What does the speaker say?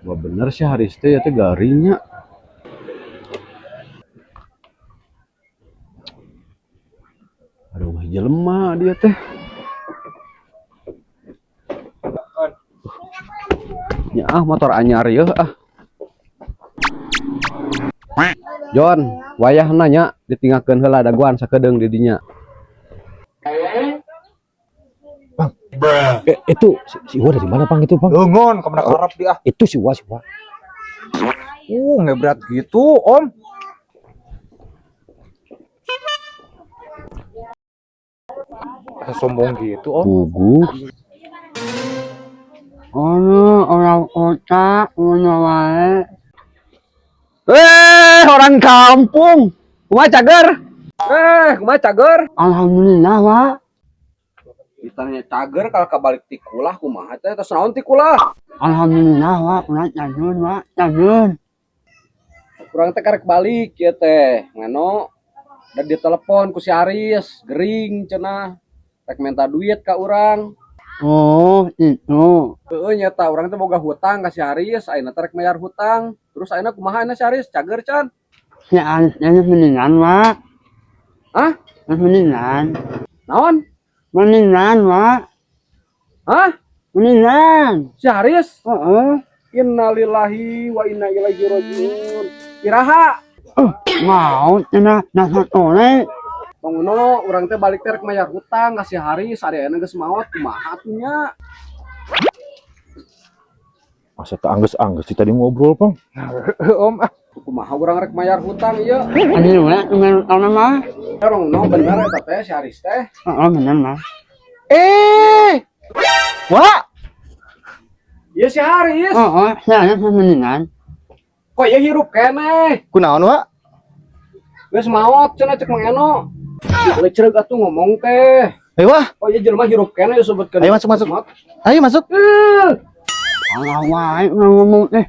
Wah bener sih Haris teh ya teh garingnya. Aduh jelema dia teh. Ya motor anyar ya John, wayah nanya ditinggalkan heula daguan sakedeung di dinya. Itu si Iwa dari mana Bang itu Bang? Ngon, kemana karap dia? Itu si Iwa. Ngebrat gitu, Om. Sombong gitu, Om. Gugup. Oh, orang kota, wae. Orang kampung. Kumaha cager? Kumaha cager? Alhamdulillah, Wak. Ditanya cager kalau kabalik tikulah kumaha teh tos naon tikulah? Alhamdulillah, Wak. Urang cager, Wak. Cager. Kurang teh karek balik ya teh. Ngano dan ditelepon ku si Aris, gering cenah. Rek minta duit ka urang. Oh, itu. Nyata urang teh boga hutang ka si Aris, ayeuna teh rek mayar hutang. Terus ayeuna kumaha ayeuna si Aris? Cager can. Si Arisnya mendingan, Wak. Hah? Mendingan. Naon? Mendingan, Wak. Hah? Mendingan. Si Aris? Heeh. Innalillahi wa inna ilaihi rajiun. Iraha? Mau cenah dasar tole. Panguno urang teh balik teh rek mayar hutang ka si Haris, adeuna geus maot kumaha atuh nya? Masa tak angges-angges tadi ngobrol, Bang. Om, kumaha urang rek mayar hutang ieu? Adi we dengan tahun mah. Orang no bener eta teh si Haris teh. Heeh, bener mah. Wah. Ieu si Haris. Heeh, saya mendingan. Kok ieu hirup keneh? Kunaon, Wak? Geus maot cenah cek Mang Eno. Lecreug atuh ngomong teh. Ayo, Wah. Kok ieu jelema hirup keneh disebutkeun. Ayo masuk. Ayo masuk. Allah wae ngomong teh.